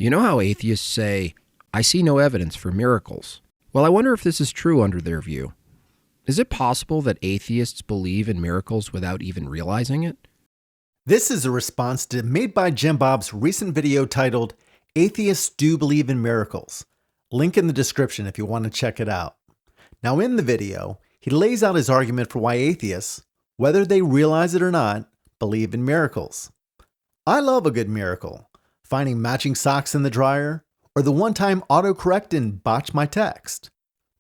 You know how atheists say, "I see no evidence for miracles"? Well, I wonder if this is true under their view. Is it possible that atheists believe in miracles without even realizing it? This is a response to MadeByJimBob's recent video titled, Atheists Do Believe in Miracles. Link in the description if you want to check it out. Now in the video, he lays out his argument for why atheists, whether they realize it or not, believe in miracles. I love a good miracle, finding matching socks in the dryer, or the one-time autocorrect and botch my text.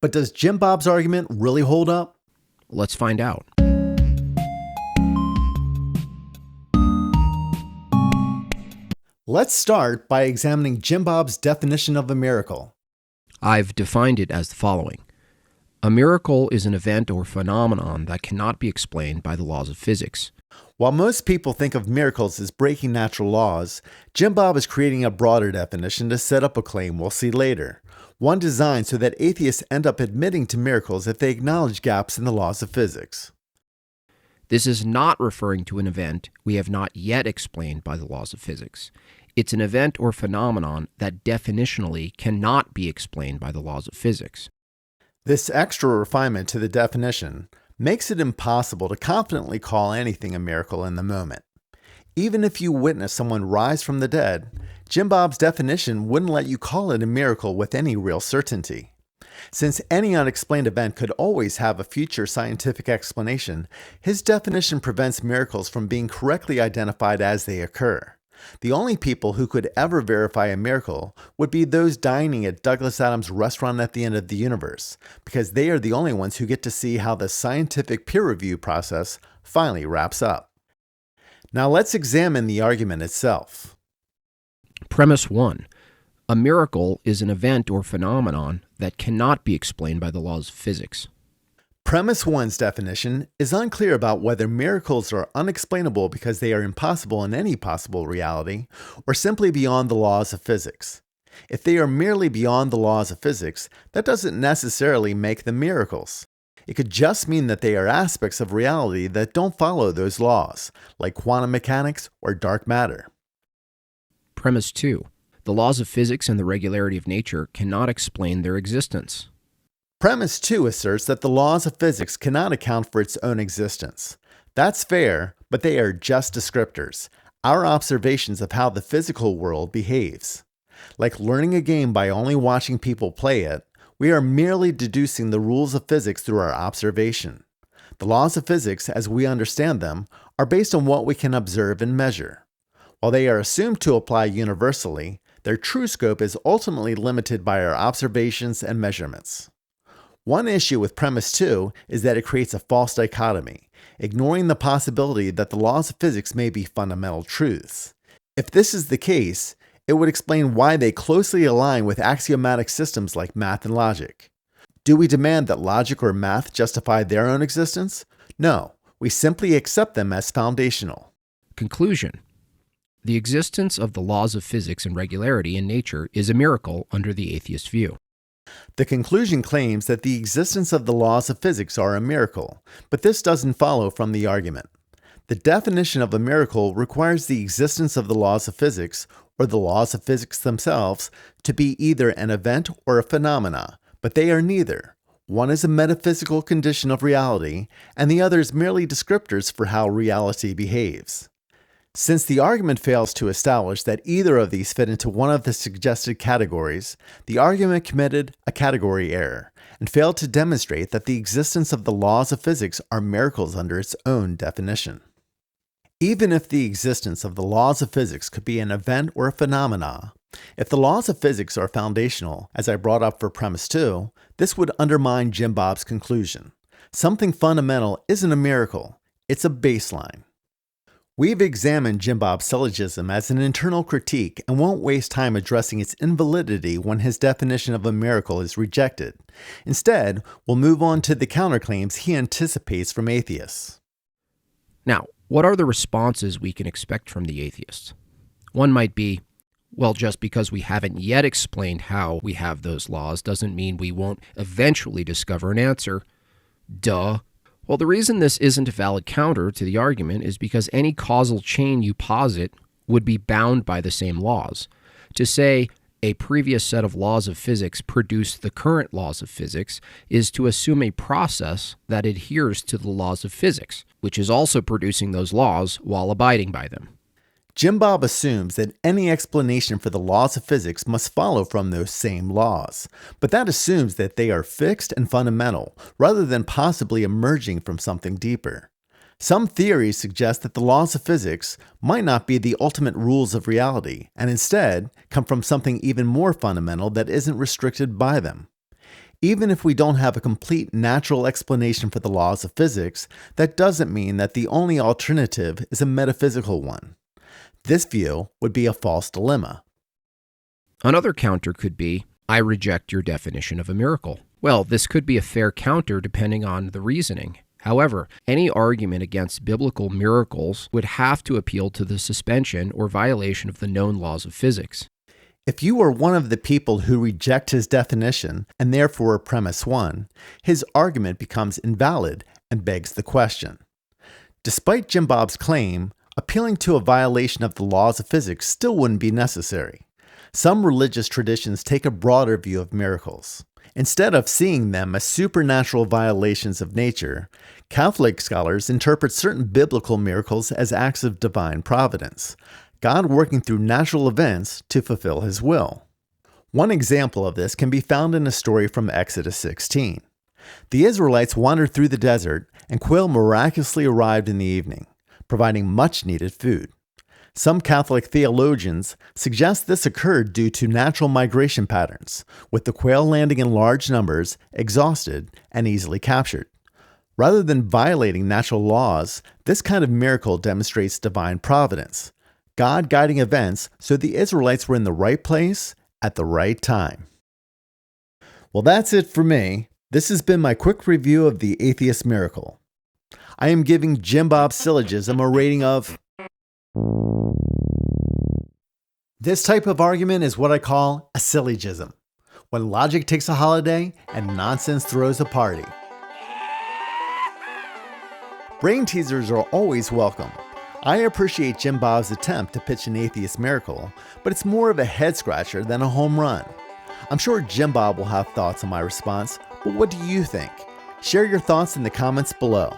But does JimBob's argument really hold up? Let's find out. Let's start by examining JimBob's definition of a miracle. I've defined it as the following. A miracle is an event or phenomenon that cannot be explained by the laws of physics. While most people think of miracles as breaking natural laws, JimBob is creating a broader definition to set up a claim we'll see later, one designed so that atheists end up admitting to miracles if they acknowledge gaps in the laws of physics. This is not referring to an event we have not yet explained by the laws of physics. It's an event or phenomenon that definitionally cannot be explained by the laws of physics. This extra refinement to the definition makes it impossible to confidently call anything a miracle in the moment. Even if you witness someone rise from the dead, JimBob's definition wouldn't let you call it a miracle with any real certainty. Since any unexplained event could always have a future scientific explanation, his definition prevents miracles from being correctly identified as they occur. The only people who could ever verify a miracle would be those dining at Douglas Adams' restaurant at the end of the universe, because they are the only ones who get to see how the scientific peer review process finally wraps up. Now let's examine the argument itself. Premise 1. A miracle is an event or phenomenon that cannot be explained by the laws of physics. Premise 1's definition is unclear about whether miracles are unexplainable because they are impossible in any possible reality, or simply beyond the laws of physics. If they are merely beyond the laws of physics, that doesn't necessarily make them miracles. It could just mean that they are aspects of reality that don't follow those laws, like quantum mechanics or dark matter. Premise 2. The laws of physics and the regularity of nature cannot explain their existence. Premise 2 asserts that the laws of physics cannot account for its own existence. That's fair, but they are just descriptors, our observations of how the physical world behaves. Like learning a game by only watching people play it, we are merely deducing the rules of physics through our observation. The laws of physics, as we understand them, are based on what we can observe and measure. While they are assumed to apply universally, their true scope is ultimately limited by our observations and measurements. One issue with premise 2 is that it creates a false dichotomy, ignoring the possibility that the laws of physics may be fundamental truths. If this is the case, it would explain why they closely align with axiomatic systems like math and logic. Do we demand that logic or math justify their own existence? No, we simply accept them as foundational. Conclusion. The existence of the laws of physics and regularity in nature is a miracle under the atheist view. The conclusion claims that the existence of the laws of physics are a miracle, but this doesn't follow from the argument. The definition of a miracle requires the existence of the laws of physics, or the laws of physics themselves, to be either an event or a phenomena, but they are neither. One is a metaphysical condition of reality, and the other is merely descriptors for how reality behaves. Since the argument fails to establish that either of these fit into one of the suggested categories, the argument committed a category error and failed to demonstrate that the existence of the laws of physics are miracles under its own definition. Even if the existence of the laws of physics could be an event or a phenomena, if the laws of physics are foundational, as I brought up for premise 2, this would undermine JimBob's conclusion. Something fundamental isn't a miracle, it's a baseline. We've examined JimBob's syllogism as an internal critique and won't waste time addressing its invalidity when his definition of a miracle is rejected. Instead, we'll move on to the counterclaims he anticipates from atheists. Now, what are the responses we can expect from the atheists? One might be, well, just because we haven't yet explained how we have those laws doesn't mean we won't eventually discover an answer. Duh. Well, the reason this isn't a valid counter to the argument is because any causal chain you posit would be bound by the same laws. To say a previous set of laws of physics produced the current laws of physics is to assume a process that adheres to the laws of physics, which is also producing those laws while abiding by them. JimBob assumes that any explanation for the laws of physics must follow from those same laws, but that assumes that they are fixed and fundamental, rather than possibly emerging from something deeper. Some theories suggest that the laws of physics might not be the ultimate rules of reality, and instead come from something even more fundamental that isn't restricted by them. Even if we don't have a complete natural explanation for the laws of physics, that doesn't mean that the only alternative is a metaphysical one. This view would be a false dilemma. Another counter could be, I reject your definition of a miracle. Well, this could be a fair counter depending on the reasoning. However, any argument against biblical miracles would have to appeal to the suspension or violation of the known laws of physics. If you are one of the people who reject his definition, and therefore premise 1, his argument becomes invalid and begs the question. Despite JimBob's claim, appealing to a violation of the laws of physics still wouldn't be necessary. Some religious traditions take a broader view of miracles. Instead of seeing them as supernatural violations of nature, Catholic scholars interpret certain biblical miracles as acts of divine providence, God working through natural events to fulfill his will. One example of this can be found in a story from Exodus 16. The Israelites wandered through the desert, and quail miraculously arrived in the evening, providing much-needed food. Some Catholic theologians suggest this occurred due to natural migration patterns, with the quail landing in large numbers, exhausted, and easily captured. Rather than violating natural laws, this kind of miracle demonstrates divine providence, God guiding events so the Israelites were in the right place at the right time. Well, that's it for me. This has been my quick review of the atheist miracle. I am giving JimBob's syllogism a rating of... This type of argument is what I call a syllogism, when logic takes a holiday and nonsense throws a party. Brain teasers are always welcome. I appreciate JimBob's attempt to pitch an atheist miracle, but it's more of a head scratcher than a home run. I'm sure JimBob will have thoughts on my response, but what do you think? Share your thoughts in the comments below.